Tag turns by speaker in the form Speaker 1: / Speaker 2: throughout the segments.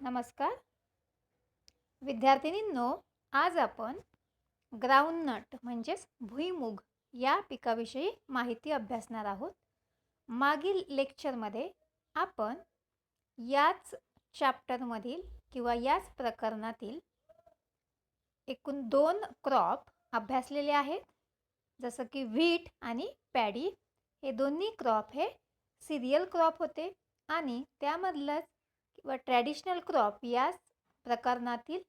Speaker 1: नमस्कार विद्यार्थिनींनो, आज आपण ग्राउंडनट म्हणजेच भुईमूग या पिकाविषयी माहिती अभ्यासणार आहोत. मागील लेक्चरमध्ये आपण याच चॅप्टरमधील किंवा याच प्रकरणातील एकूण 2 क्रॉप अभ्यासलेले आहेत. जसं की व्हीट आणि पॅडी हे दोन्ही क्रॉप हे सिरियल क्रॉप होते आणि त्यामधलंच किंवा ट्रॅडिशनल क्रॉप याच प्रकरणातील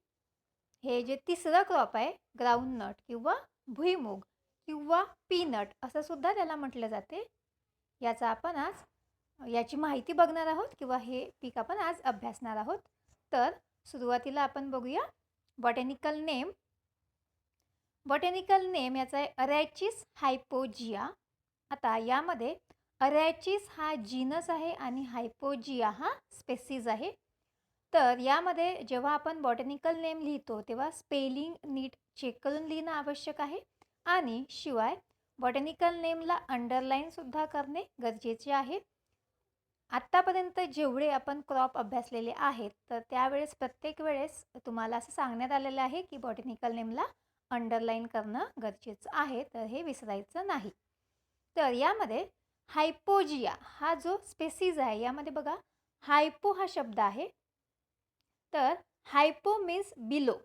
Speaker 1: हे जे तिसरं क्रॉप आहे ग्राउंडनट किंवा भुईमूग किंवा पीनट असं सुद्धा त्याला म्हटलं जाते. याचा आपण आज याची माहिती बघणार आहोत किंवा हे पीक आपण आज अभ्यासणार आहोत. तर सुरुवातीला आपण बघूया बॉटॅनिकल नेम. बॉटॅनिकल नेम याचा आहे अरॅचिस हायपोजिया. आता यामध्ये अरॅचिस हा जीनस आहे आणि हायपोजिया हा स्पेसीज आहे. तर यामध्ये जेव्हा आपण बॉटॅनिकल नेम लिहितो तेव्हा स्पेलिंग नीट चेक करून लिहिणं आवश्यक आहे आणि शिवाय बॉटॅनिकल नेमला अंडरलाईनसुद्धा करणे गरजेचे आहे. आत्तापर्यंत जेवढे आपण क्रॉप अभ्यासलेले आहेत तर त्यावेळेस प्रत्येक वेळेस तुम्हाला असं सांगण्यात आलेलं आहे की बॉटॅनिकल नेमला अंडरलाईन करणं गरजेचं आहे, तर हे विसरायचं नाही. तर यामध्ये हायपोजिया हा जो स्पेसीज आहे यामध्ये बघा हायपो हा शब्द आहे. तर हायपो मीन्स बिलो.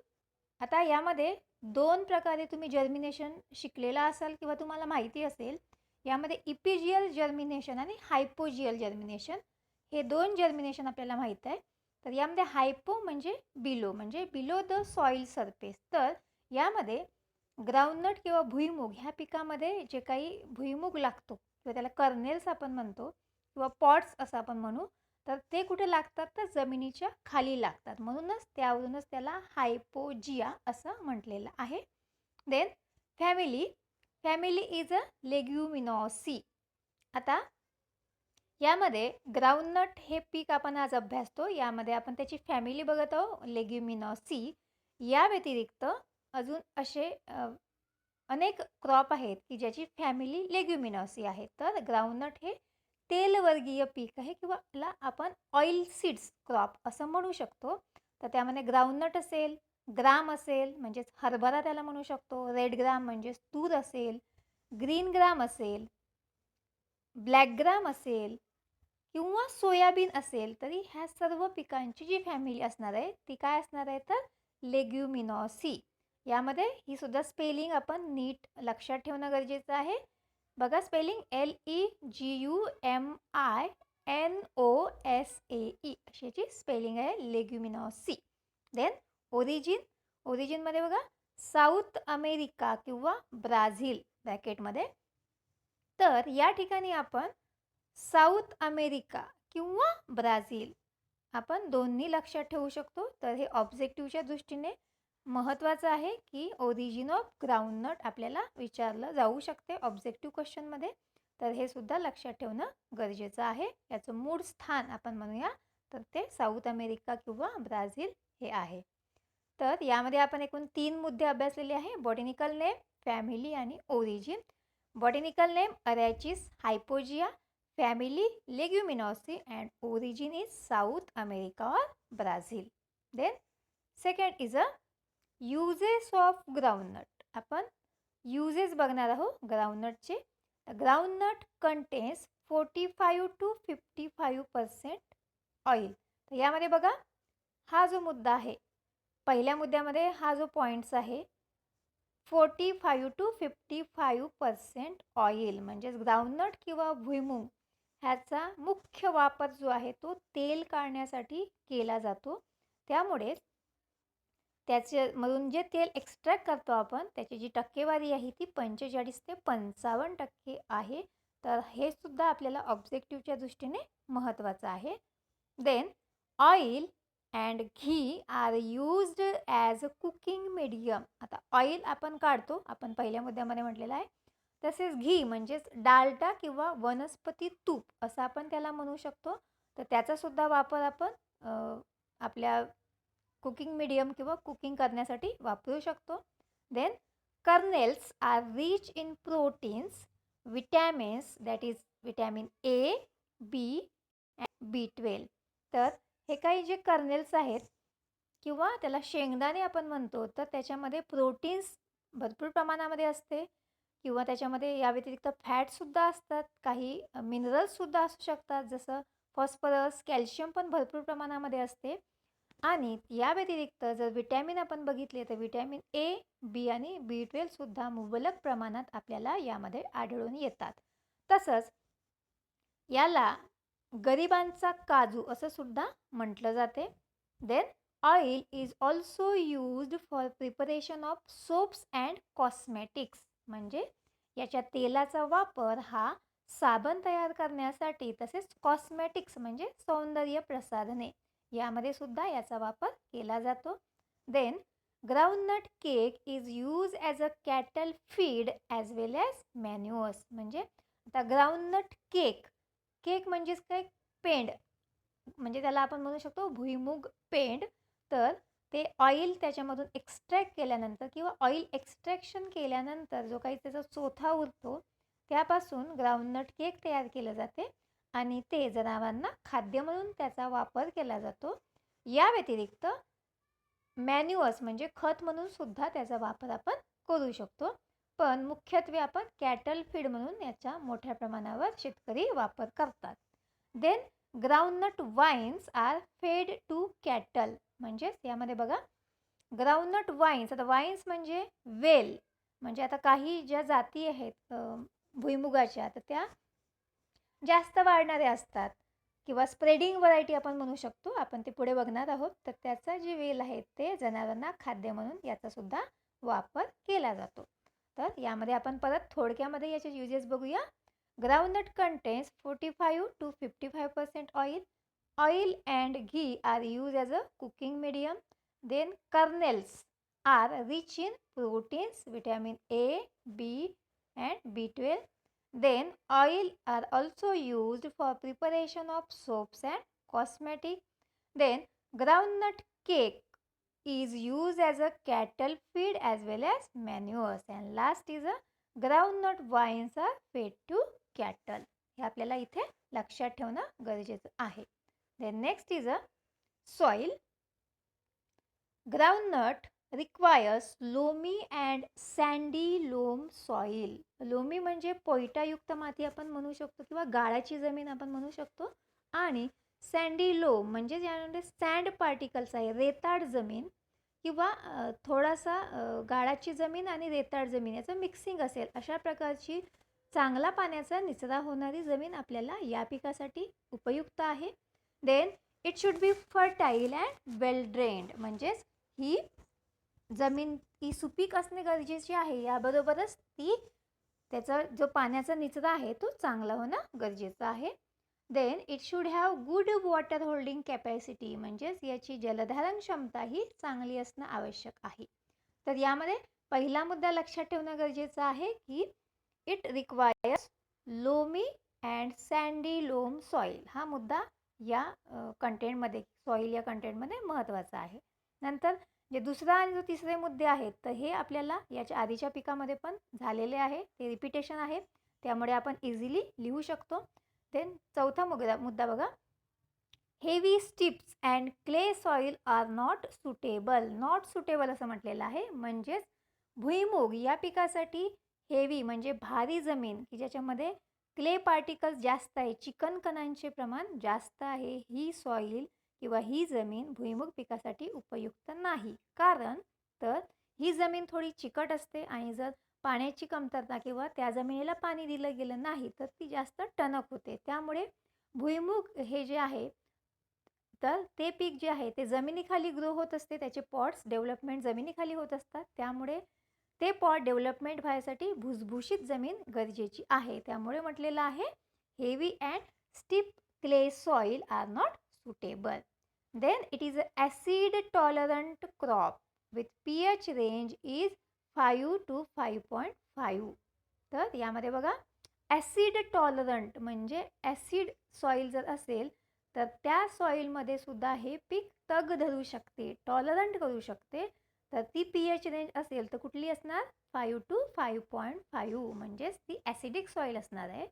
Speaker 1: आता यामध्ये 2 प्रकारे तुम्ही जर्मिनेशन शिकलेला असाल किंवा तुम्हाला माहिती असेल. यामध्ये इपिजियल जर्मिनेशन आणि हायपोजियल जर्मिनेशन हे 2 जर्मिनेशन आपल्याला माहीत आहे. तर यामध्ये हायपो म्हणजे बिलो द सॉईल सरफेस. तर यामध्ये ग्राउंडनट किंवा भुईमूग ह्या पिकामध्ये जे काही भुईमूग लागतो किंवा त्याला कर्नेल्स आपण म्हणतो किंवा पॉट्स असं आपण म्हणू, तर ते कुठे लागतात तर जमिनीच्या खाली लागतात. म्हणूनच त्यावरूनच त्याला हायपोजिया असं म्हटलेलं आहे. Then family is a leguminosae. आता यामध्ये ग्राउंडनट हे पीक आपण आज अभ्यासतो. यामध्ये आपण त्याची फॅमिली बघत आहोत लेग्युमिनॉसी. या व्यतिरिक्त अजून असे अनेक क्रॉप आहेत की ज्याची फॅमिली लेग्युमिनॉसी आहे. तर ग्राउंडनट हे तेलवर्गीय पीक आहे किंवा याला आपण ऑइल सीड्स क्रॉप असं म्हणू शकतो. तर त्यामध्ये ग्राउंडनट असेल, ग्राम असेल म्हणजेच हरभरा त्याला म्हणू शकतो, रेड ग्राम म्हणजेच तूर असेल, ग्रीन ग्राम असेल, ब्लॅक ग्राम असेल किंवा सोयाबीन असेल, तरी ह्या सर्व पिकांची जी फॅमिली असणार आहे ती काय असणार आहे तर लेग्युमिनॉसी. यामध्ये ही सुद्धा स्पेलिंग आपण नीट लक्षात ठेवणं गरजेचं आहे. बघा स्पेलिंग LEGUMINOSAE अशी याची स्पेलिंग आहे लेग्युमिनॉसी. देन ओरिजिनमध्ये बघा साऊथ अमेरिका किंवा ब्राझील ब्रॅकेटमध्ये. तर या ठिकाणी आपण साऊथ अमेरिका किंवा ब्राझील आपण दोन्ही लक्षात ठेवू शकतो. तर हे ऑब्जेक्टिव्हच्या दृष्टीने महत्त्वाचं आहे की ओरिजिन ऑफ ग्राउंडनट आपल्याला विचारलं जाऊ शकते ऑब्जेक्टिव्ह क्वेश्चनमध्ये. तर हे सुद्धा लक्षात ठेवणं गरजेचं आहे. याचं मूळ स्थान आपण म्हणूया तर ते साऊथ अमेरिका किंवा ब्राझील हे आहे. तर यामध्ये आपण एकूण 3 मुद्दे अभ्यासलेले आहे. बॉटॅनिकल नेम, फॅमिली आणि origin. Botanical name arachis hypogaea, family leguminosae and origin is South America or Brazil. Then second is a uses of groundnut. आपण uses बघणार आहोत ग्राउंडनटचे. Groundnut contains 45 to 55% oil. तर यामध्ये बघा हा जो मुद्दा आहे पहिल्या मुद्द्यामध्ये हा जो पॉइंट्स आहे 45 to 55% ऑइल म्हणजेच ग्राउंडनट किंवा भुईमूग ह्याचा मुख्य वापर जो आहे तो तेल काढण्यासाठी केला जातो. त्यामुळे त्याच्यामधून जे तेल एक्स्ट्रॅक्ट करतो आपण त्याची जी टक्केवारी आहे ती 45 ते 55% आहे. तर हे सुद्धा आपल्याला ऑब्जेक्टिव्हच्या दृष्टीने महत्त्वाचं आहे. Then oil and ghee are used as a cooking medium. आता ऑइल आपण काढतो, आपण पहिल्या मुद्द्यामध्ये म्हटलेलं आहे. तसेच घी म्हणजेच डालडा किंवा वनस्पती तूप असं आपण त्याला म्हणू शकतो. तर त्याचासुद्धा वापर आपण आपल्या कुकिंग मीडियम किंवा कुकिंग करण्यासाठी वापरू शकतो. Then kernels are rich in proteins, vitamins that is vitamin A, B and B12. तर हे काही जे कर्नेल्स आहेत किंवा त्याला शेंगदाणे आपण म्हणतो, तर त्याच्यामध्ये प्रोटीन्स भरपूर प्रमाणामध्ये असते किंवा त्याच्यामध्ये या व्यतिरिक्त फॅटसुद्धा असतात, काही मिनरल्ससुद्धा असू शकतात, जसं फॉस्फरस, कॅल्शियम पण भरपूर प्रमाणामध्ये असते. आणि या व्यतिरिक्त जर विटॅमिन आपण बघितले तर विटॅमिन ए, बी आणि B12 मुबलक प्रमाणात आपल्याला यामध्ये आढळून येतात. तसंच याला गरिबांचा काजू असं सुद्धा म्हटलं जाते. Then oil is also used for preparation of soaps and cosmetics. म्हणजे याच्या तेलाचा वापर हा साबण तयार करण्यासाठी तसेच कॉस्मेटिक्स म्हणजे सौंदर्य प्रसाधने यामध्ये सुद्धा याचा वापर केला जातो. Then groundnut cake is use as a cattle feed as well as manures. म्हणजे आता ग्राउंडनट केक, केक म्हणजेच काय, पेंड, म्हणजे त्याला आपण म्हणू शकतो भुईमुग पेंड. तर ते ऑइल त्याच्यामधून एक्स्ट्रॅक्ट केल्यानंतर किंवा ऑइल एक्स्ट्रॅक्शन केल्यानंतर जो काही त्याचा चोथा उरतो त्यापासून ग्राउंडनट केक तयार केलं जाते आणि ते जनावरांना खाद्य म्हणून त्याचा वापर केला जातो. या व्यतिरिक्त मॅन्युअर्स म्हणजे खत म्हणून सुद्धा त्याचा वापर आपण करू शकतो. पण मुख्यत्वे आपण कॅटल फीड म्हणून याचा मोठ्या प्रमाणावर शेतकरी वापर करतात. Then groundnut vines are fed to cattle. म्हणजेच यामध्ये बघा ग्राउंडनट वाईन्स, आता वाईन्स म्हणजे वेल, म्हणजे आता काही ज्या जाती आहेत भुईमुगाच्या तर त्या जास्त वाढणाऱ्या असतात किंवा स्प्रेडिंग व्हरायटी आपण म्हणू शकतो, आपण ते पुढे बघणार आहोत. तर त्याचा जे वेल आहे ते जनावरांना खाद्य म्हणून याचा सुद्धा वापर केला जातो. तर यामध्ये आपण परत थोडक्यामध्ये याचे युजेस बघूया. Groundnut contains 45 to 55% oil. Oil and ghee are used as a cooking medium. Then kernels are rich in proteins, vitamin A, B and B12. Then oil are also used for preparation of soaps and cosmetics. Then groundnut cake is used as a cattle feed as well as manures. And last is a groundnut wines are fed to cattle. हे आपल्याला इथे लक्षात ठेवणं गरजेचं आहे. Then next is a soil. Groundnut requires loamy and sandy loam soil. Loamy म्हणजे पोयटायुक्त माती आपण म्हणू शकतो किंवा गाळाची जमीन आपण म्हणू शकतो. आणि सँडी लोम म्हणजे ज्यामध्ये सँड पार्टिकल्स आहे, रेताड जमीन किंवा थोडासा गाळाची जमीन आणि रेताड जमीन याचं मिक्सिंग असेल अशा प्रकारची चांगला पाण्याचा निचरा होणारी जमीन आपल्याला या पिकासाठी उपयुक्त आहे. Then it should be fertile and well drained. म्हणजेच ही जमीन ही सुपीक असणे गरजेची आहे, याबरोबरच ती त्याचा जो पाण्याचा निचरा आहे तो चांगला होणं गरजेचं आहे. Then it should have good water holding capacity. म्हणजेच याची जलधारण क्षमता ही चांगली असणं आवश्यक आहे. तर यामध्ये पहिला मुद्दा लक्षात ठेवणं गरजेचं आहे की it requires loamy and sandy loam soil. हा मुद्दा या कंटेंटमध्ये, सॉईल या कंटेंटमध्ये महत्त्वाचा आहे. नंतर जे दुसरा आणि जो तिसरे मुद्दे आहेत तर हे आपल्याला याच्या आधीच्या पिकामध्ये पण झालेले आहे, ते रिपिटेशन आहे, त्यामुळे आपण इझिली लिहू शकतो. देन चौथा मुद्दा बघा, heavy steeps and clay soil are not suitable. Not suitable असं म्हटलेलं आहे. म्हणजेच भुईमूग या पिकासाठी हेवी म्हणजे भारी जमीन की ज्याच्यामध्ये क्ले पार्टिकल्स जास्त आहे, चिकन कणांचे प्रमाण जास्त आहे, ही सॉईल किंवा ही जमीन भुईमूग पिकासाठी उपयुक्त नाही. कारण तर ही जमीन थोडी चिकट असते आणि जर पाण्याची कमतरता किंवा त्या जमिनीला पाणी दिलं गेलं नाही तर ती जास्त टणक होते. त्यामुळे भुईमूग हे जे आहे तर ते पीक जे आहे ते जमिनीखाली ग्रो होत असते, त्याचे पॉट्स डेव्हलपमेंट जमिनीखाली होत असतात. त्यामुळे ते पॉट डेव्हलपमेंट व्हायसाठी भुसभुशीत जमीन गरजेची आहे. त्यामुळे म्हटलेलं आहे heavy and steep clay soil are not suitable. Then it is a acid tolerant crop with pH range is 5 to 5.5. तर यामध्ये बघा ॲसिड टॉलरंट म्हणजे ॲसिड सॉईल जर असेल तर त्या सॉईलमध्ये सुद्धा हे पीक तग धरू शकते, टॉलरंट करू शकते. तर ती pH रेंज असेल तर कुठली असणार, 5 to 5.5 म्हणजेच ती ॲसिडिक सॉईल असणार आहे.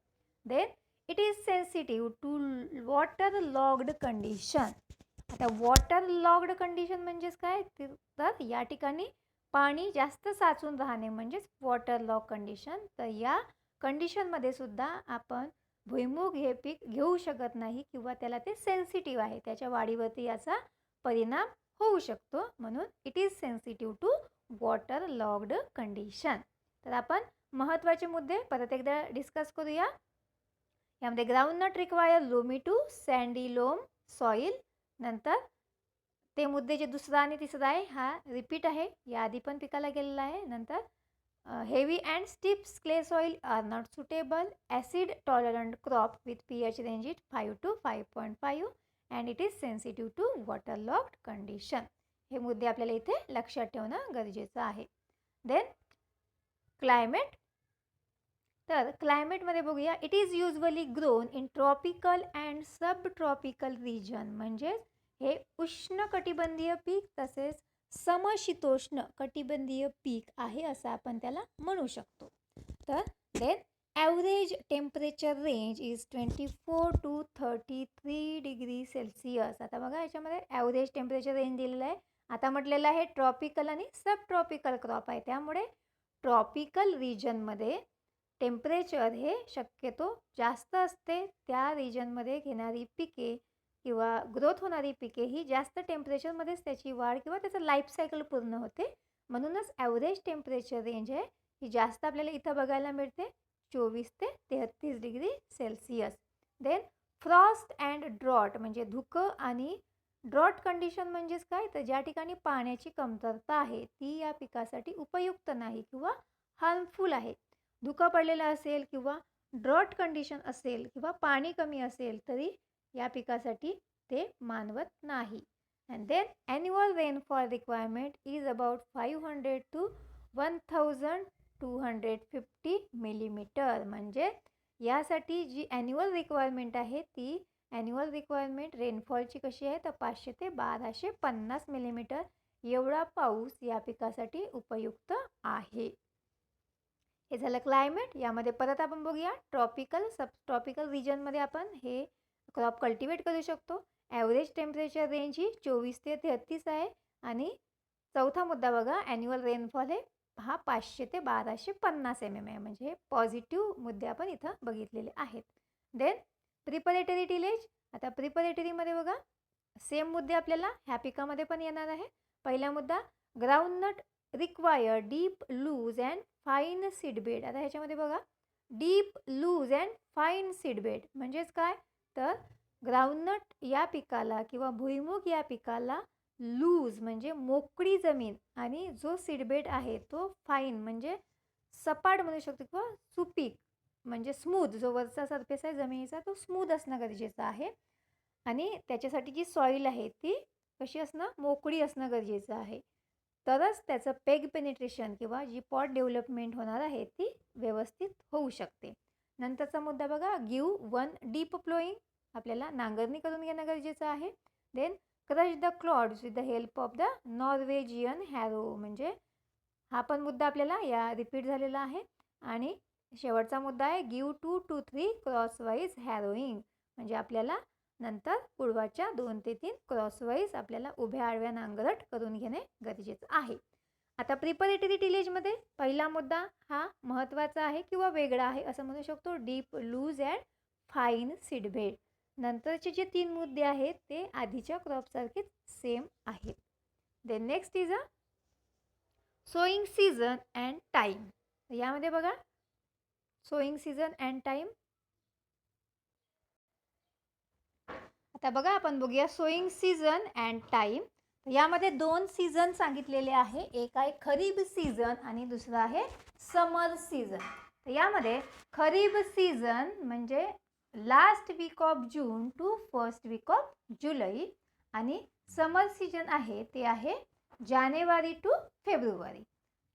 Speaker 1: Then it is sensitive to water logged condition. तर वॉटर लॉग्ड कंडिशन म्हणजेच काय, तर या ठिकाणी पाणी जास्त साचून राहणे म्हणजेच वॉटर लॉग कंडिशन. तर या कंडिशनमध्ये सुद्धा आपण भुईमूग हे पीक घेऊ शकत नाही किंवा त्याला ते सेन्सिटिव्ह आहे, त्याच्या वाढीवरती याचा परिणाम होऊ शकतो, म्हणून it is sensitive to water logged condition. तर आपण महत्त्वाचे मुद्दे परत एकदा डिस्कस करूया. यामध्ये groundnut require loamy to sandy loam soil. नंतर ते मुद्दे जे दुसरा आणि तिसरा आहे हा रिपीट आहे, या आधी पण पिकाला गेलेला आहे. नंतर heavy and steep clay soil are not suitable. Acid tolerant crop with pH range it 5 to 5.5 and it is sensitive to water logged condition. हे मुद्दे आपल्याला इथे लक्षात ठेवणं गरजेचं आहे. Then climate. तर क्लायमेटमध्ये बघूया, it is usually grown in tropical and sub tropical region. म्हणजेच हे उष्णकटिबंधीय पीक तसेच समशीतोष्ण कटिबंधीय पीक आहे असं आपण त्याला म्हणू शकतो. तर then average temperature range is 24 to 33 degree Celsius. आता बघा याच्यामध्ये ॲव्हरेज टेम्परेचर रेंज दिलेलं आहे. आता म्हटलेलं आहे ट्रॉपिकल आणि सब ट्रॉपिकल क्रॉप आहे, त्यामुळे ट्रॉपिकल रिजनमध्ये टेम्परेचर हे शक्यतो जास्त असते. त्या रिजनमध्ये घेणारी पिके किंवा ग्रोथ होणारी पिके ही जास्त टेम्परेचरमध्येच त्याची वाढ किंवा त्याचं लाईफ सायकल पूर्ण होते. म्हणूनच ॲव्हरेज टेम्परेचर रेंज आहे ही जास्त आपल्याला इथं बघायला मिळते, 24 ते 33 degree Celsius. Then frost and drought म्हणजे धुकं आणि ड्रॉट कंडिशन म्हणजेच काय, तर ज्या ठिकाणी पाण्याची कमतरता आहे ती या पिकासाठी उपयुक्त नाही किंवा हार्मफुल आहे. धुकं पडलेलं असेल किंवा ड्रॉट कंडिशन असेल किंवा पाणी कमी असेल तरी या पिकासाठी ते मानवत नाही. And then annual rainfall requirement is about 500 to 1250 millimetre. म्हणजे यासाठी जी ॲन्युअल रिक्वायरमेंट आहे ती ॲन्युअल रिक्वायरमेंट रेनफॉलची कशी आहे, तर 500 ते 1250 मिलीमीटर एवढा पाऊस या पिकासाठी उपयुक्त आहे. हे झालं क्लायमेट. यामध्ये परत आपण बघूया ट्रॉपिकल सब ट्रॉपिकल रिजनमध्ये आपण हे क्रॉप कल्टिवेट करू शकतो. ॲव्हरेज टेम्परेचर रेंज ही 24 ते 33 आहे. आणि चौथा मुद्दा बघा, ॲन्युअल रेनफॉल हे हा 500 ते 1250 mm आहे. म्हणजे पॉझिटिव्ह मुद्दे आपण इथं बघितलेले आहेत. Then preparatory tillage. आता प्रिपरेटरीमध्ये बघा सेम मुद्दे आपल्याला ह्या पिकामध्ये पण येणार आहे. पहिला मुद्दा, groundnut require deep loose and fine seedbed. आता ह्याच्यामध्ये बघा deep loose and fine seedbed म्हणजेच काय, तर ग्राउंडनट या पिकाला किंवा भुईमूग या पिकाला लूज म्हणजे मोकळी जमीन आणि जो सीडबेड आहे तो फाईन म्हणजे सपाट म्हणू शकतो किंवा सुपीक म्हणजे स्मूथ, जो वरचा सरफेस आहे जमिनीचा तो स्मूथ असणं गरजेचं आहे. आणि त्याच्यासाठी जी सॉईल आहे ती कशी असणं, मोकळी असणं गरजेचं आहे. तरच त्याचं पेग पेनिट्रेशन किंवा जी पॉट डेव्हलपमेंट होणार आहे ती व्यवस्थित होऊ शकते. नंतरचा मुद्दा बघा, गिव्ह वन डीप प्लोईंग. आपल्याला नांगरणी करून घेणं गरजेचं आहे. Then crush the clods with the help of the Norwegian harrow. म्हणजे हा पण मुद्दा आपल्याला या रिपीट झालेला आहे. आणि शेवटचा मुद्दा आहे गिव्ह 2 to 3 क्रॉसवाईज हॅरोईंग. म्हणजे आपल्याला नंतर पुढवाच्या 2 ते 3 क्रॉसवाईज आपल्याला उभ्या आडव्या नांगरट करून घेणे गरजेचं आहे. आता प्रिपरेटरी टिलेजमध्ये पहिला मुद्दा हा महत्त्वाचा आहे किंवा वेगळा आहे असं म्हणू शकतो, deep loose and fine seedbed. नंतरचे जे 3 मुद्दे आहेत ते आधीच्या क्रॉपसारखेच सेम आहेत. Then next is a sowing season and time. यामध्ये बघा सोईंग सीझन अँड टाईम. आता बघा आपण बघूया सोईंग सीझन अँड टाईम. यामध्ये 2 सीझन सांगितलेले आहे, एक आहे खरीब सीझन आणि दुसरा आहे समर सीझन. तर यामध्ये खरीब सीझन म्हणजे last week of June to first week of July आणि समर सीझन आहे ते आहे जानेवारी टू फेब्रुवारी.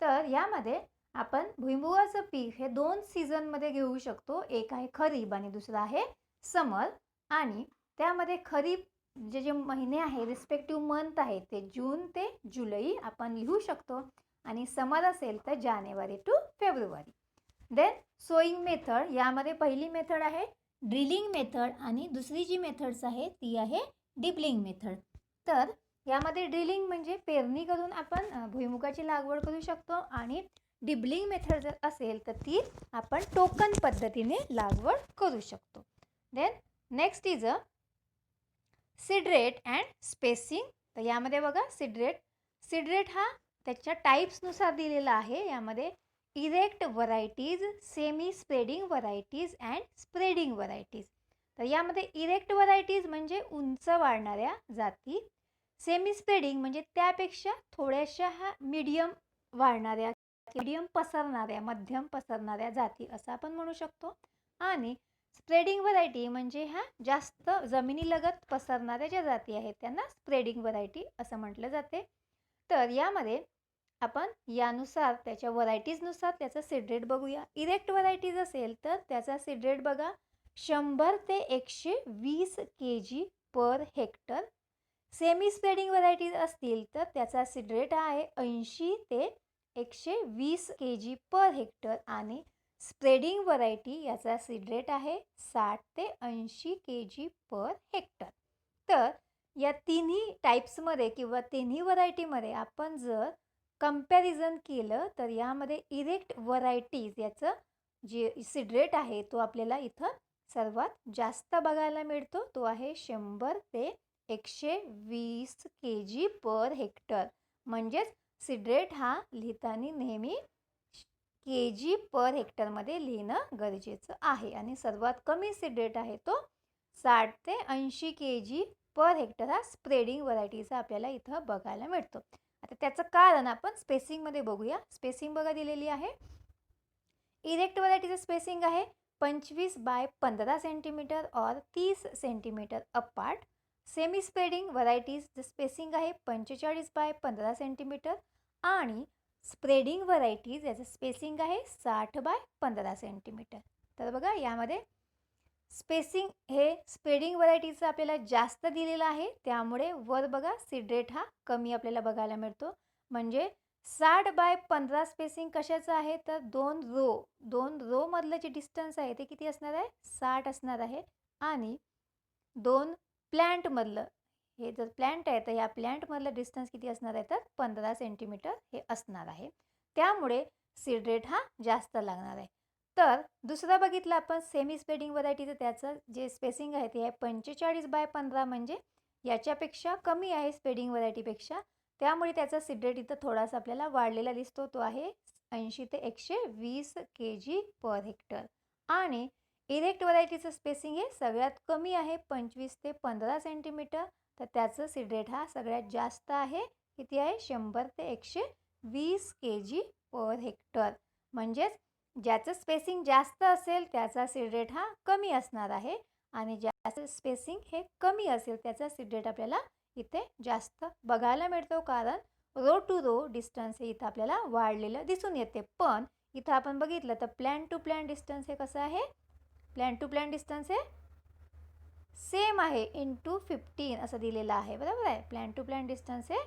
Speaker 1: तर यामध्ये आपण भुईमुगाचं पीक हे 2 सीझनमध्ये घेऊ शकतो, एक आहे खरीब आणि दुसरा आहे समर. आणि त्यामध्ये खरीप जे महिने आहे रिस्पेक्टिव्ह मंथ आहे ते जून ते जुलै आपण लिहू शकतो आणि समर असेल तर January to February. Then sowing method. यामध्ये पहिली मेथड आहे ड्रिलिंग मेथड आणि दुसरी जी मेथड्स आहे ती आहे डिपलिंग मेथड. तर यामध्ये ड्रिलिंग म्हणजे पेरणी करून आपण भुईमुगाची लागवड करू शकतो आणि डिबलिंग मेथड जर असेल तर ती आपण टोकन पद्धतीने लागवड करू शकतो. Then next is a seed rate and spacing. तर यामध्ये बघा सीड रेट हा त्याच्या टाईप्सनुसार दिलेला आहे. यामध्ये erect varieties, semi spreading varieties and spreading varieties. तर यामध्ये इरेक्ट व्हरायटीज म्हणजे उंच वाढणाऱ्या जाती, सेमी स्प्रेडिंग म्हणजे त्यापेक्षा थोड्याशा मीडियम वाढणाऱ्या, मीडियम पसरणाऱ्या, मध्यम पसरणाऱ्या जाती असं आपण म्हणू शकतो. आणि स्प्रेडिंग व्हरायटी म्हणजे ह्या जास्त जमिनीलगत पसरणाऱ्या ज्या जाती आहेत त्यांना स्प्रेडिंग व्हरायटी असं म्हटलं जाते. तर यामध्ये आपण यानुसार त्याच्या व्हरायटीजनुसार त्याचा सीड रेट बघूया. इरेक्ट व्हरायटीज असेल तर त्याचा सीड रेट बघा 100 ते 120 kg per hectare. Semi spreading varieties असतील तर त्याचा सीड रेट आहे 80 ते 120 kg पर हेक्टर आणि स्प्रेडिंग व्हरायटी याचा सीड रेट आहे 60 ते 80 kg पर हेक्टर. तर या तिन्ही टाईप्समध्ये किंवा तिन्ही व्हरायटीमध्ये आपण जर कंपॅरिझन केलं तर यामध्ये इरेक्ट व्हरायटीज याचं जे सीड रेट आहे तो आपल्याला इथं सर्वात जास्त बघायला मिळतो. तो आहे 100 ते 120 kg पर हेक्टर. म्हणजेच सीड रेट हा लिहिताना नेहमी kg पर हेक्टरमध्ये लिहिणं गरजेचं आहे. आणि सर्वात कमी सीड रेट आहे तो 60 ते 80 kg पर हेक्टर हा स्प्रेडिंग व्हरायटीचा आपल्याला इथं बघायला मिळतो. आता त्याचं कारण आपण स्पेसिंगमध्ये बघूया. स्पेसिंग बघा दिलेली आहे. इरेक्ट व्हरायटीचं स्पेसिंग आहे 25 बाय 15 सेंटीमीटर और 30 centimetre apart. Semi spreading varieties spacing आहे 45 बाय 15 सेंटीमीटर आणि स्प्रेडिंग व्हरायटीज याचं स्पेसिंग आहे 60 बाय 15 सेंटीमीटर. तर बघा यामध्ये स्पेसिंग हे स्प्रेडिंग व्हरायटीचं आपल्याला जास्त दिलेलं आहे, त्यामुळे वर बघा सीड रेट हा कमी आपल्याला बघायला मिळतो. म्हणजे 60 बाय 15 स्पेसिंग कशाचं आहे तर दोन रो मधलं जे डिस्टन्स आहे ते किती असणार आहे 60 असणार आहे. आणि दोन प्लॅन्टमधलं, हे जर प्लॅन्ट आहे तर या प्लॅन्टमधलं डिस्टन्स किती असणार आहे तर 15 सेंटीमीटर हे असणार आहे. त्यामुळे सीड रेट हा जास्त लागणार आहे. तर दुसरा बघितलं आपण सेमी स्प्रेडिंग व्हरायटीचं, त्याचं जे स्पेसिंग आहे ते आहे 45 बाय 15 म्हणजे याच्यापेक्षा कमी आहे स्प्रेडिंग व्हरायटीपेक्षा. त्यामुळे त्याचा सीड रेट इथं थोडासा आपल्याला वाढलेला दिसतो. तो आहे 80 ते 120 kg पर हेक्टर. आणि इरेक्ट व्हरायटीचं स्पेसिंग हे सगळ्यात कमी आहे 25 ते 15 सेंटीमीटर. तर त्याचं सीड रेट हा सगळ्यात जास्त आहे. किती आहे 100 ते 120 kg पर हेक्टर. म्हणजेच ज्याचं स्पेसिंग जास्त असेल त्याचा सीड रेट हा कमी असणार आहे आणि ज्याचं स्पेसिंग हे कमी असेल त्याचा सीड रेट आपल्याला इथे जास्त बघायला मिळतो. कारण रो टू रो डिस्टन्स हे इथं आपल्याला वाढलेलं दिसून येते. पण इथं आपण बघितलं तर प्लॅन टू प्लॅन डिस्टन्स हे कसं आहे, प्लॅन टू प्लॅन डिस्टन्स हे सेम आहे इंटू 15 असं दिलेलं आहे. बरोबर आहे. प्लॅन टू प्लॅन डिस्टन्स हे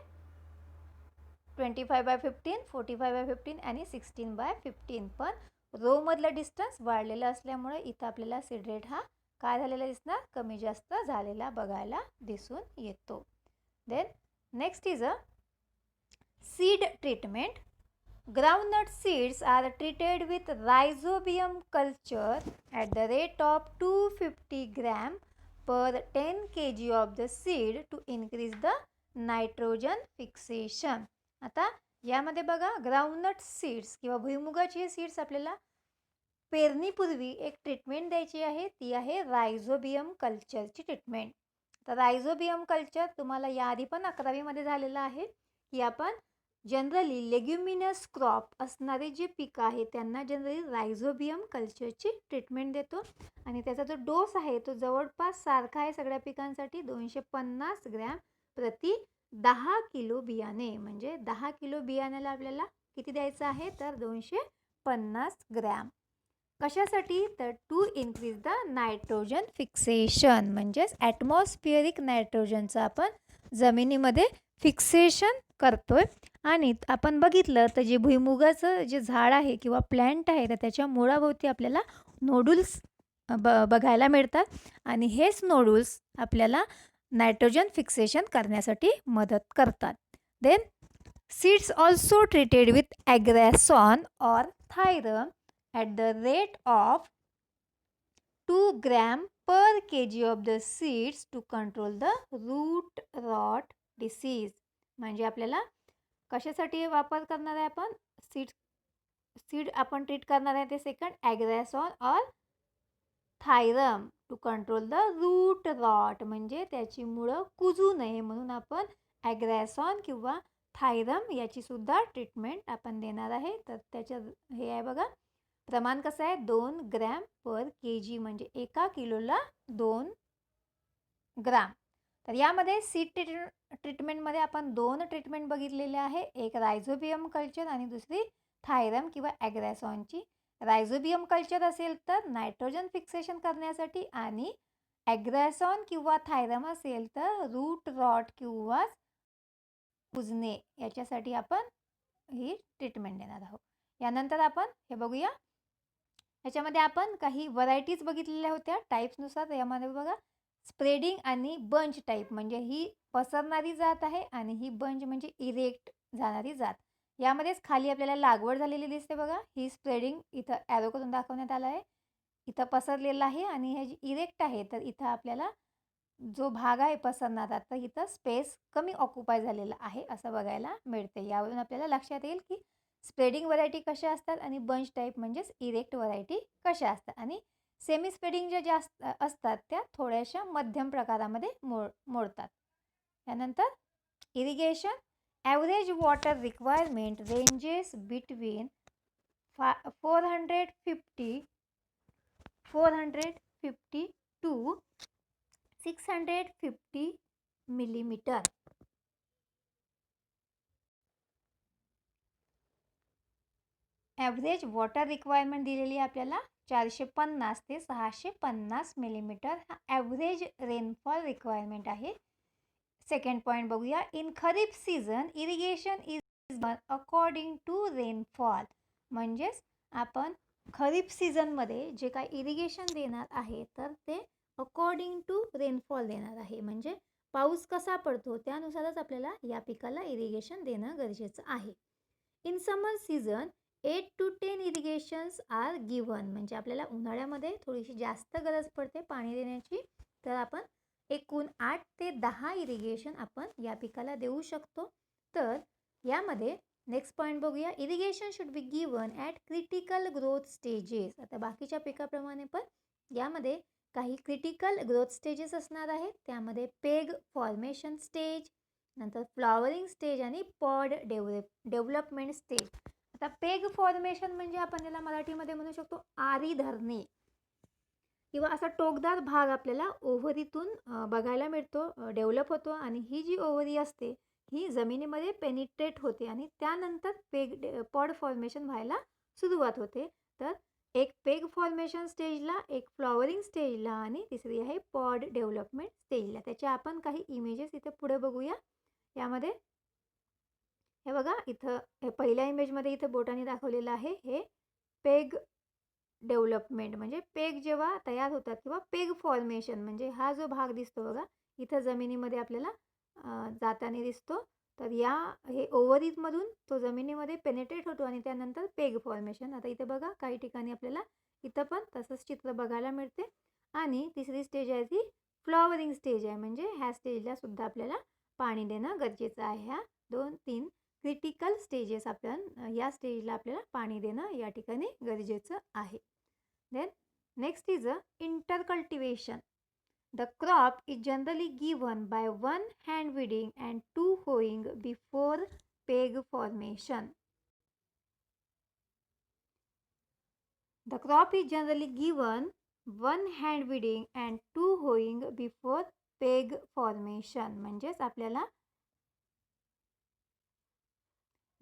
Speaker 1: 25 बाय 15, 45 बाय 15 आणि 16 बाय 15. पण रो मधलं डिस्टन्स वाढलेलं असल्यामुळे इथं आपल्याला सीड रेट हा काय झालेला दिसणार, कमी जास्त झालेला बघायला दिसून येतो. Then next is a seed treatment. Groundnut seeds are treated with rhizobium culture at the rate of 250 gram per 10 kg of the seed to increase the nitrogen fixation. आता यामध्ये बघा ग्राउंडनट सीड्स किंवा भुईमुगाचे सीड्स आपल्याला पेरणीपूर्वी एक treatment द्यायची आहे, ती आहे रायझोबियम कल्चरची ट्रीटमेंट. तर रायझोबियम कल्चर तुम्हाला याआधी पण 11वीमध्ये झालेलं आहे की आपण जनरली लेग्युमिनस क्रॉप असणारे जे पिकं आहे त्यांना जनरली रायझोबियम कल्चरची ट्रीटमेंट देतो. आणि त्याचा जो डोस आहे तो जवळपास सारखा आहे सगळ्या पिकांसाठी 250 ग्रॅम प्रति 10 किलो बियाणे. म्हणजे 10 किलो बियाण्याला आपल्याला किती द्यायचं आहे तर 250 ग्रॅम. कशासाठी तर to increase the nitrogen fixation. म्हणजेच ॲटमॉस्फिअरिक नायट्रोजनचं आपण जमिनीमध्ये फिक्सेशन करतोय. आणि आपण बघितलं तर जे भुईमुगाचं जे झाड आहे किंवा प्लॅन्ट आहे तर त्याच्या मुळाभोवती आपल्याला नोडुल्स बघायला मिळतात. आणि हेच नोडुल्स आपल्याला नायट्रोजन फिक्सेशन करण्यासाठी मदत करतात. Then seeds also treated with Agrosan or thiram at the rate of 2 gram per kg of the seeds to control the root rot disease. म्हणजे आपल्याला कशासाठी वापर करणार आहे आपण? सीड आपण ट्रीट करणार आहे ते second Agrosan or thiram to control the root rot, म्हणजे त्याची मुळं कुजू नये म्हणून आपण ॲग्रॅसॉन किंवा थायरम याची सुद्धा ट्रीटमेंट आपण देणार आहे. तर त्याचं हे आहे बघा, प्रमाण कसं आहे 2 ग्रॅम पर kg, म्हणजे 1 किलोला 2 ग्राम. तर यामध्ये सीड ट्रीटमेंटमध्ये आपण 2 ट्रीटमेंट बघितलेले आहे, एक रायझोबियम कल्चर आणि दुसरी थायरम किंवा ॲग्रॅसॉनची. रायझोबियम कल्चर असेल तर नायट्रोजन फिक्सेशन करण्यासाठी आणि ॲग्रॅसॉन किंवा थायरम असेल तर रूट रॉट किंवा कुजणे याच्यासाठी आपण ही ट्रीटमेंट देणार आहोत. यानंतर आपण हे बघूया, ह्याच्यामध्ये आपण काही व्हरायटीज बघितलेल्या होत्या टाईप्सनुसार. यामध्ये बघा स्प्रेडिंग आणि बंच टाईप, म्हणजे ही पसरणारी जात आहे आणि ही बंच म्हणजे इरेक्ट जाणारी जात. यामध्येच खाली आपल्याला लागवड झालेली दिसते बघा, ही स्प्रेडिंग इथं ॲरो करून दाखवण्यात आला आहे, इथं पसरलेला आहे. आणि हे जी इरेक्ट आहे तर इथं आपल्याला जो भाग आहे पसरणारा तर इथं स्पेस कमी ऑक्युपाय झालेला आहे असं बघायला मिळते. यावरून आपल्याला लक्षात येईल की स्प्रेडिंग व्हरायटी कशा असतात आणि बंच टाईप म्हणजेच इरेक्ट व्हरायटी कशा असतात. आणि सेमी स्प्रेडिंग ज्या जास्त असतात त्या थोड्याशा मध्यम प्रकारामध्ये मोडतात. त्यानंतर irrigation. Average water requirement ranges between 450 to 650 millimetre. Average water requirement दिलेली आहे आपल्याला 450 ते 650 मिलीमीटर हा ॲव्हरेज रेनफॉल रिक्वायरमेंट आहे. सेकंड पॉईंट बघूया, in kharif season irrigation is according to rainfall. म्हणजेच आपण खरीप सीझनमध्ये जे काय इरिगेशन देणार आहे तर ते अकॉर्डिंग टू रेनफॉल देणार आहे, म्हणजे पाऊस कसा पडतो त्यानुसारच आपल्याला या पिकाला इरिगेशन देणं गरजेचं आहे. In summer season 8 to 10 irrigations are given, म्हणजे आपल्याला उन्हाळ्यामध्ये थोडीशी जास्त गरज पडते पाणी देण्याची, तर आपण एकूण 8 ते 10 इरिगेशन आपण या पिकाला देऊ शकतो. तर यामध्ये नेक्स्ट पॉईंट बघूया, irrigation should be given at critical growth stages. आता बाकीच्या पिकाप्रमाणे पण यामध्ये काही क्रिटिकल ग्रोथ स्टेजेस असणार आहेत. त्यामध्ये पेग फॉर्मेशन स्टेज, नंतर फ्लॉवरिंग स्टेज आणि पॉड डेव्हलपमेंट स्टेज. आता पेग फॉर्मेशन म्हणजे आपण याला मराठीमध्ये म्हणू शकतो आरी धरणे किंवा असा टोकदार भाग आपल्याला ओव्हरीतून बघायला मिळतो, डेव्हलप होतो. आणि ही जी ओव्हरी असते ही जमिनीमध्ये पेनिट्रेट होते आणि त्यानंतर पॉड फॉर्मेशन व्हायला सुरुवात होते. तर एक पेग फॉर्मेशन स्टेजला, एक फ्लॉवरिंग स्टेजला आणि तिसरी आहे पॉड डेव्हलपमेंट स्टेजला. त्याचे आपण काही इमेजेस इथे पुढे बघूया. यामध्ये हे बघा, इथं हे पहिल्या इमेजमध्ये इथं बोटाने दाखवलेलं आहे, हे पेग डेव्हलपमेंट म्हणजे पेग जेव्हा तयार होतात किंवा पेग फॉर्मेशन म्हणजे हा जो भाग दिसतो बघा इथं जमिनीमध्ये आपल्याला जाताना दिसतो. तर हे ओव्हरीजमधून तो जमिनीमध्ये पेनेट्रेट होतो आणि त्यानंतर पेग फॉर्मेशन. आता इथे बघा काही ठिकाणी आपल्याला इथं पण तसंच चित्र बघायला मिळते. आणि तिसरी स्टेज आहे ती फ्लॉवरिंग स्टेज आहे, म्हणजे ह्या स्टेजला सुद्धा आपल्याला पाणी देणं गरजेचं आहे. ह्या 2-3 क्रिटिकल स्टेजेस आपण या स्टेजला आपल्याला पाणी देणं या ठिकाणी गरजेचं आहे. Then next is intercultivation. The crop is generally given by 1 hand weeding and 2 hoeing before peg formation. The crop is generally given 1 hand weeding and 2 hoeing before peg formation. म्हणजेच आपल्याला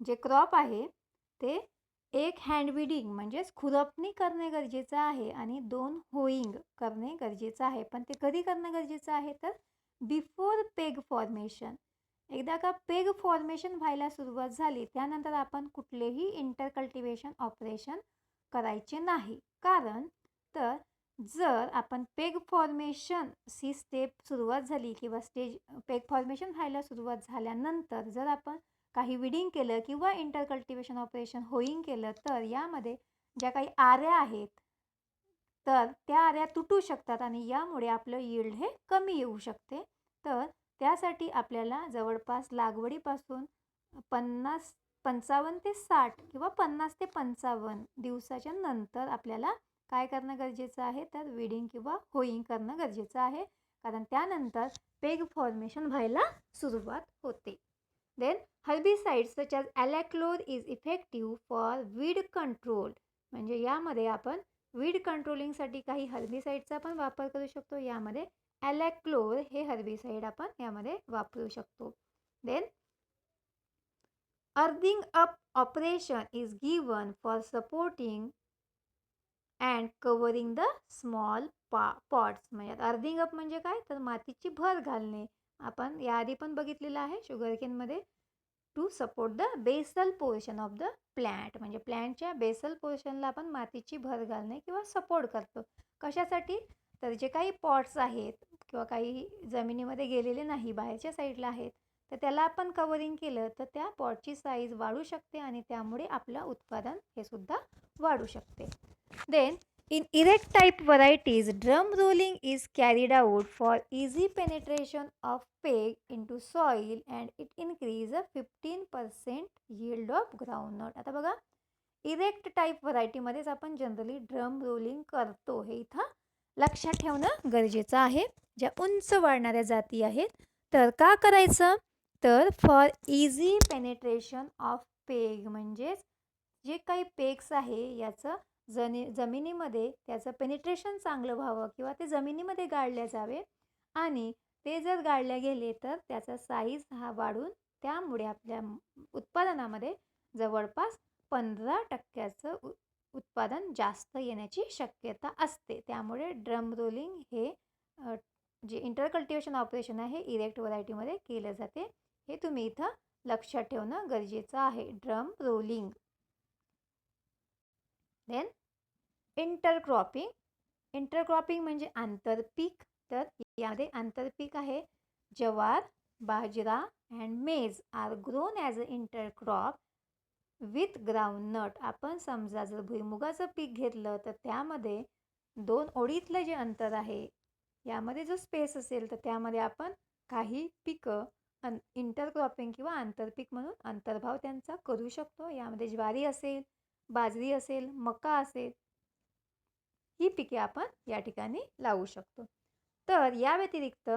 Speaker 1: जे क्रॉप आहे ते 1 हँड विडिंग म्हणजेच खुरपणी करणे गरजेचं आहे आणि 2 होईंग करणे गरजेचं आहे. पण ते कधी करणं गरजेचं आहे तर बिफोर पेग फॉर्मेशन. एकदा का पेग फॉर्मेशन व्हायला सुरुवात झाली त्यानंतर आपण कुठलेही इंटरकल्टिवेशन ऑपरेशन करायचे नाही. कारण तर जर आपण पेग फॉर्मेशन ही स्टेप सुरुवात झाली किंवा पेग फॉर्मेशन व्हायला सुरुवात झाल्यानंतर जर आपण काही विडिंग केलं किंवा इंटरकल्टिवेशन ऑपरेशन होईंग केलं तर यामध्ये ज्या काही आऱ्या आहेत तर त्या आऱ्या तुटू शकतात आणि यामुळे आपलं यील्ड हे कमी येऊ शकते. तर त्यासाठी आपल्याला जवळपास लागवडीपासून 55 ते 60 किंवा 50 ते 55 दिवसाच्या नंतर आपल्याला काय करणं गरजेचं आहे तर विडिंग किंवा होईंग करणं गरजेचं आहे, कारण त्यानंतर पेग फॉर्मेशन व्हायला सुरुवात होते. Then herbicides such as alachlor is effective for weed control. म्हणजे यामध्ये आपण वीड कंट्रोलिंगसाठी काही हर्बिसाइडचा पण वापर करू शकतो. यामध्ये ॲलॅक्लोर हे हर्बिसाइड आपण यामध्ये वापरू शकतो. Then earthing up operation is given for supporting and covering the small pods. म्हणजे अर्थिंग अप म्हणजे काय तर मातीची भर घालणे. आपण याआधी पण बघितलेलं आहे शुगरकेनमध्ये. To support the basal portion of the plant. म्हणजे प्लॅन्टच्या बेसल पोर्शनला आपण मातीची भर घालणे किंवा सपोर्ट करतो. कशासाठी तर जे काही पॉट्स आहेत किंवा काही जमिनीमध्ये गेलेले नाही बाहेरच्या साईडला आहेत तर त्याला आपण कवरिंग केलं तर त्या पॉटची साईज वाढू शकते आणि त्यामुळे आपलं उत्पादन हे सुद्धा वाढू शकते. Then in erect type varieties, drum rolling is carried out for easy penetration of peg into soil and it increases 15% yield of groundnut. आता बघा इरेक्ट टाईप व्हरायटीमध्येच आपण जनरली ड्रम रोलिंग करतो, हे इथं लक्षात ठेवणं गरजेचं आहे. ज्या उंच वाढणाऱ्या जाती आहेत तर का करायचं तर for easy penetration of peg, म्हणजेच जे काही पेग्स आहे याचं जमिनीमध्ये त्याचं पेनिट्रेशन चांगलं व्हावं किंवा ते जमिनीमध्ये गाडले जावे आणि ते जर गाडले गेले तर त्याचा साईज हा वाढून त्यामुळे आपल्या उत्पादनामध्ये जवळपास 15% उत्पादन जास्त येण्याची शक्यता असते. त्यामुळे ड्रम रोलिंग हे जे इंटरकल्टिवेशन ऑपरेशन आहे इरेक्ट व्हरायटीमध्ये केलं जाते. हे तुम्ही इथं लक्षात ठेवणं गरजेचं आहे. Drum rolling. Then intercropping. Intercropping म्हणजे आंतरपीक. तर यामध्ये आंतरपीक आहे jowar, bajra and maize are grown as a intercrop with groundnut. आपण समजा जर भुईमुगाचं पीक घेतलं तर त्यामध्ये 2 ओळीतलं जे अंतर आहे यामध्ये जो स्पेस असेल तर त्यामध्ये आपण काही पिकं इंटरक्रॉपिंग किंवा आंतरपीक म्हणून अंतर्भाव त्यांचा करू शकतो. यामध्ये ज्वारी असेल, बाजरी असेल, मका असेल, ही पिके आपण या ठिकाणी लावू शकतो. तर या व्यतिरिक्त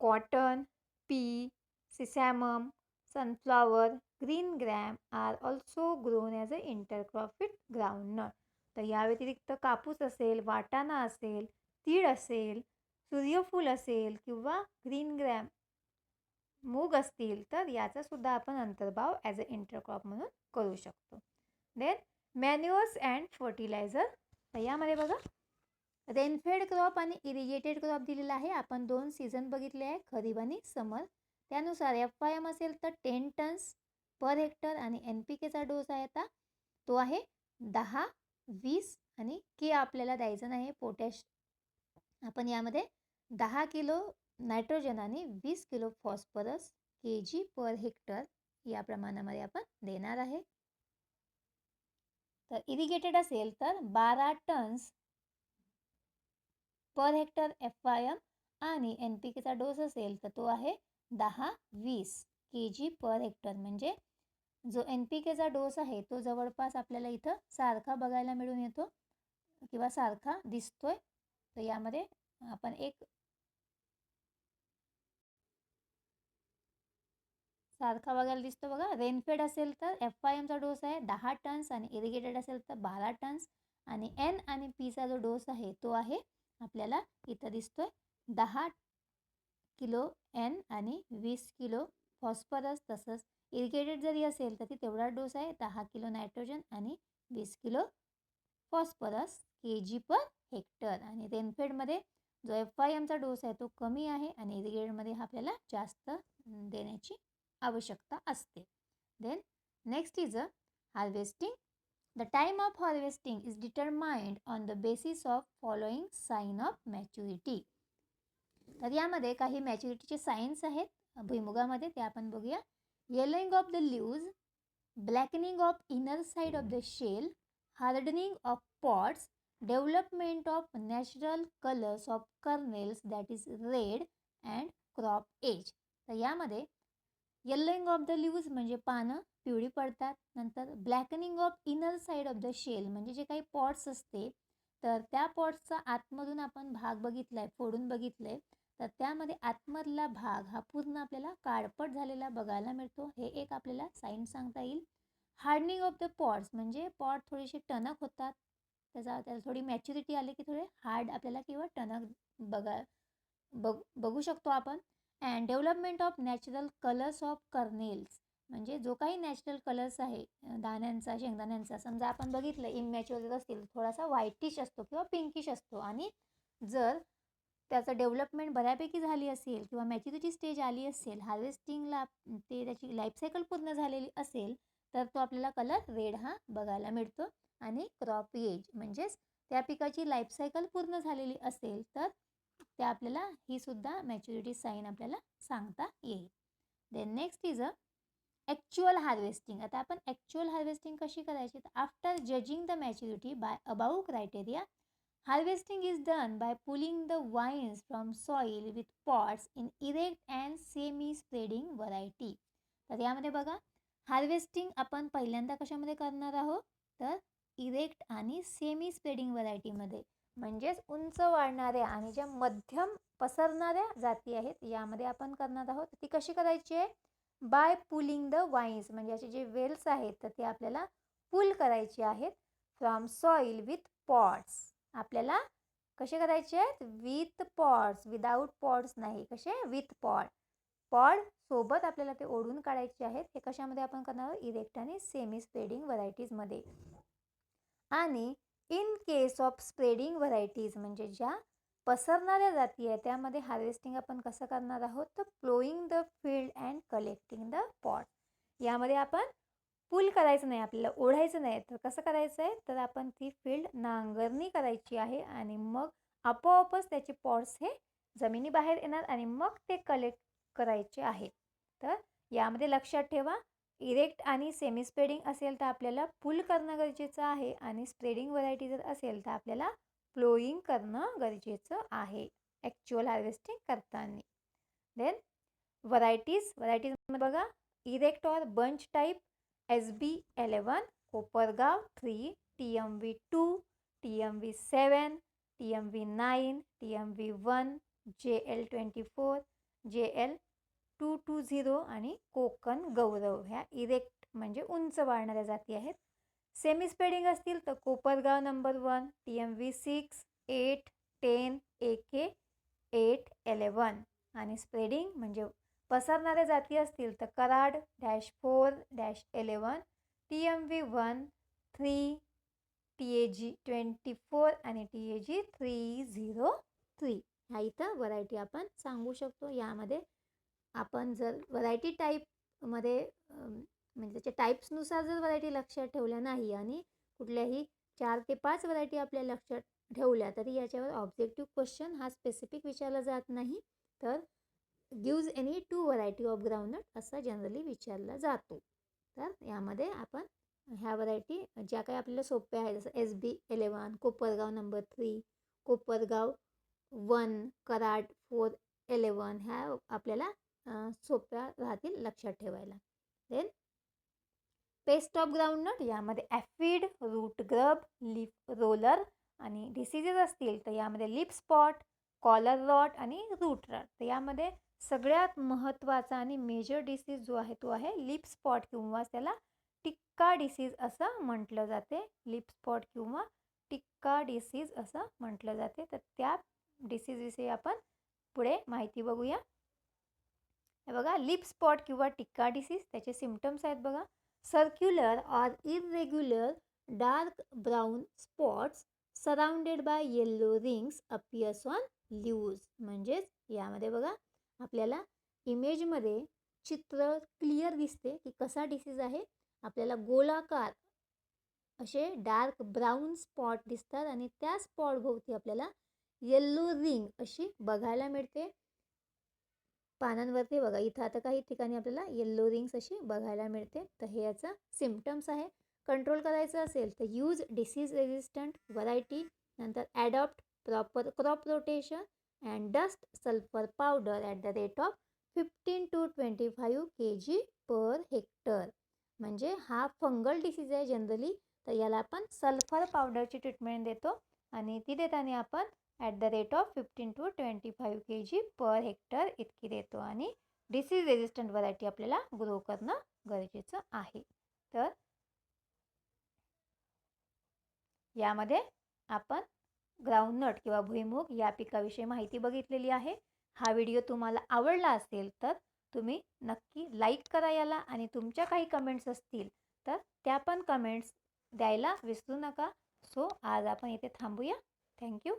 Speaker 1: cotton, pea, sesamum, sunflower, green gram are also grown as a intercrop with groundnut. तर या व्यतिरिक्त कापूस असेल, वाटाणा असेल, तीळ असेल, सूर्यफूल असेल किंवा ग्रीन ग्रॅम मूग असतील तर याचा सुद्धा आपण अंतर्भाव ॲज अ इंटरक्रॉप म्हणून करू शकतो. Then manures and fertiliser. तर यामध्ये बघा रेनफेड क्रॉप आणि इरिगेटेड क्रॉप दिलेला आहे. आपण 2 सीझन बघितले आहे, खरीप आणि समर. त्यानुसार FYM असेल तर 10 टन्स पर हेक्टर आणि NPKचा डोस आहे आता तो आहे 10, 20 आणि के आपल्याला द्यायचं नाही पोटॅश. आपण यामध्ये 10 किलो नायट्रोजन आणि 20 kilo phosphorus kg per hectare या प्रमाणामध्ये आपण देणार आहे. तर इरिगेटेड असेल तर 12 टन्स पर हेक्टर FYM आणि NPKचा डोस असेल तर तो आहे 10-20 kg पर हेक्टर. म्हणजे जो NPKचा डोस आहे तो जवळपास आपल्याला इथं सारखा बघायला मिळून येतो किंवा सारखा दिसतोय. तर यामध्ये आपण एक सारखा बघायला दिसतो बघा. रेनफेड असेल तर FYMचा डोस आहे 10 टन्स आणि इरिगेटेड असेल तर 12 टन्स आणि N आणि Pचा जो डोस आहे तो आहे आपल्याला इथं दिसतोय 10 किलो N आणि 20 किलो फॉस्फरस. तसंच इरिगेटेड जरी असेल तर ती तेवढा डोस आहे 10 किलो नायट्रोजन आणि 20 kilo phosphorus kg per hectare. आणि रेनफेडमध्ये जो FYMचा डोस आहे तो कमी आहे आणि इरिगेटेडमध्ये आपल्याला जास्त देण्याची आवश्यकता असते. Then next is uh harvesting. The time of harvesting is determined on the basis of following sign of maturity. तर यामध्ये काही मॅच्युरिटीचे साईन्स आहेत भुईमुगामध्ये, ते आपण बघूया. Yellowing of the leaves, blackening of inner side of the shell, hardening of pods, development of natural colours of kernels that is red and crop age. तर यामध्ये yellowing of the leaves म्हणजे पानं पिवळी पडतात. नंतर blackening of inner side of the shell म्हणजे जे काही पॉट्स असते, तर त्या पॉट्सचा आतमधून आपण भाग बघितलाय, फोडून बघितलंय, तर त्यामध्ये आतमधला भाग हा पूर्ण आपल्याला काळपट झालेला बघायला मिळतो. हे एक आपल्याला साईन सांगता येईल. हार्डनिंग ऑफ द पॉट्स म्हणजे पॉट थोडेसे टणक होतात, त्याला थोडी मॅच्युरिटी आली की थोडे हार्ड आपल्याला किंवा टणक बघू शकतो आपण. And development of natural colours of kernels म्हणजे जो काही नॅचरल कलर्स आहे दाण्यांचा, शेंगदाण्यांचा, समजा आपण बघितलं इमॅच्युअर असतील थोडासा व्हाईटिश असतो किंवा पिंकिश असतो, आणि जर त्याचं डेव्हलपमेंट बऱ्यापैकी झाली असेल किंवा मॅच्युरिटी स्टेज आली असेल, हार्वेस्टिंगला ते त्याची लाईफ सायकल पूर्ण झालेली असेल, तर तो आपल्याला कलर रेड हा बघायला मिळतो. आणि क्रॉप एज म्हणजेच त्या पिकाची लाईफ सायकल पूर्ण झालेली असेल तर ते आपल्याला ही सुद्धा मॅच्युरिटी साईन आपल्याला सांगता येईल. Then next is actual harvesting. आता आपण ॲक्च्युअल हार्वेस्टिंग कशी करायची, तर after judging the maturity by above criteria, harvesting is done by pulling the vines from soil with pods in erect and semi spreading variety. तर यामध्ये बघा harvesting आपण पहिल्यांदा कशामध्ये करणार आहोत, तर इरेक्ट आणि सेमी स्प्रेडिंग व्हरायटीमध्ये, म्हणजेच उंच वाढणाऱ्या आणि ज्या मध्यम पसरणाऱ्या जाती आहेत यामध्ये आपण करणार आहोत. ती कशी करायची आहे, बाय पुलिंग द वाईन्स म्हणजे असे जे वेल्स आहेत तर ते आपल्याला पुल करायचे आहेत फ्रॉम सॉईल विथ पॉट्स. आपल्याला कसे करायचे आहेत, विथ पॉट्स, विदाऊट पॉट्स नाही, कसे विथ पॉड सोबत आपल्याला ते ओढून काढायचे आहेत. हे कशामध्ये आपण करणार आहोत, इरेक्ट आणि सेमी स्प्रेडिंग व्हरायटीजमध्ये. आणि in case of spreading varieties म्हणजे ज्या पसरणाऱ्या जाती आहे त्यामध्ये हार्वेस्टिंग आपण कसं करणार आहोत, तर ploughing the field and collecting the pod. यामध्ये आपण पुल करायचं नाही, आपल्याला ओढायचं नाही, तर कसं करायचं आहे, तर आपण ती फील्ड नांगरणी करायची आहे आणि मग आपोआपच त्याचे पॉट्स हे जमिनीबाहेर येणार आणि मग ते कलेक्ट करायचे आहेत. तर यामध्ये लक्षात ठेवा, इरेक्ट आणि सेमी स्प्रेडिंग असेल तर आपल्याला पुल करणं गरजेचं आहे आणि स्प्रेडिंग व्हरायटी जर असेल तर आपल्याला प्लोईंग करणं गरजेचं आहे ॲक्च्युअल हार्वेस्टिंग करताना. देन व्हरायटीजमध्ये बघा, erect or bunch type SB11, Kopargaon 3, TMV2, TMV7, TMV9, TMV1, JL24, JL220 आणि कोकण गौरव ह्या इरेक्ट म्हणजे उंच वाढणाऱ्या जाती आहेत. सेमी स्प्रेडिंग असतील तर कोपरगाव नंबर 1, TMV6, 8, 10, AK 8, 11 आणि स्प्रेडिंग म्हणजे पसरणाऱ्या जाती असतील तर कराड -4-11, TMV1, 3, TAG24 आणि TAG303 ह्या इथं व्हरायटी आपण सांगू शकतो. यामध्ये आपण जर व्हरायटी टाईपमध्ये म्हणजे त्याच्या टाईप्सनुसार जर व्हरायटी लक्षात ठेवल्या नाही आणि कुठल्याही 4 ते 5 व्हरायटी आपल्या लक्षात ठेवल्या तरी याच्यावर ऑब्जेक्टिव्ह क्वेश्चन हा स्पेसिफिक विचारला जात नाही, तर gives any 2 variety of groundnut असा जनरली विचारला जातो. तर यामध्ये आपण ह्या व्हरायटी ज्या काही आपल्याला सोप्या आहेत जसं SB11, कोपरगाव नंबर 3, कोपरगाव 1, कराड 4-11 ह्या आपल्याला सोप्या राहतील लक्षात ठेवायला. देन पेस्ट ऑफ ग्राउंडनट यामध्ये aphid, root grub, leaf roller आणि डिसीजेस असतील तर यामध्ये लिप स्पॉट, कॉलर रॉट आणि रूट रॉट. तर यामध्ये सगळ्यात महत्त्वाचा आणि मेजर डिसीज जो आहे तो आहे लिप स्पॉट किंवा त्याला टिक्का डिसीज असं म्हटलं जाते. लिप स्पॉट किंवा टिक्का डिसीज असं म्हटलं जाते. तर त्या डिसीजविषयी आपण पुढे माहिती बघूया. हे बघा, लिप स्पॉट किंवा टिक्का डिसीज त्याचे सिम्पटम्स आहेत बघा, circular or irregular dark brown spots surrounded by yellow rings appears on leaves. म्हणजेच यामध्ये बघा आपल्याला इमेजमध्ये चित्र क्लिअर दिसते की कसा डिसीज आहे. आपल्याला गोलाकार असे डार्क ब्राऊन स्पॉट दिसतात आणि त्या स्पॉट भोवती आपल्याला येल्लो रिंग अशी बघायला मिळते. पानांवरती बघा, इथं आता काही ठिकाणी आपल्याला येल्लो रिंग्स अशी बघायला मिळते. तर हे याचा सिम्पटम्स आहे. कंट्रोल करायचं असेल तर यूज डिसीज रेजिस्टंट व्हरायटी, नंतर adopt proper crop rotation and dust sulphur powder at the rate of 15 to 25 kg per hectare. म्हणजे हा फंगल डिसीज आहे जनरली, तर याला आपण सल्फर पावडरची ट्रीटमेंट देतो आणि ती देताना आपण at the rate of 15 to 25 kg per hectare इतकी देतो आणि डिसीज रेजिस्टंट व्हरायटी आपल्याला ग्रो करणं गरजेचं आहे. तर यामध्ये आपण ग्राउंडनट किंवा भुईमूग या पिकाविषयी माहिती बघितलेली आहे. हा व्हिडिओ तुम्हाला आवडला असेल तर तुम्ही नक्की लाईक करा याला आणि तुमच्या काही कमेंट्स असतील तर त्या पण कमेंट्स द्यायला विसरू नका. सो आज आपण इथे थांबूया. थँक्यू.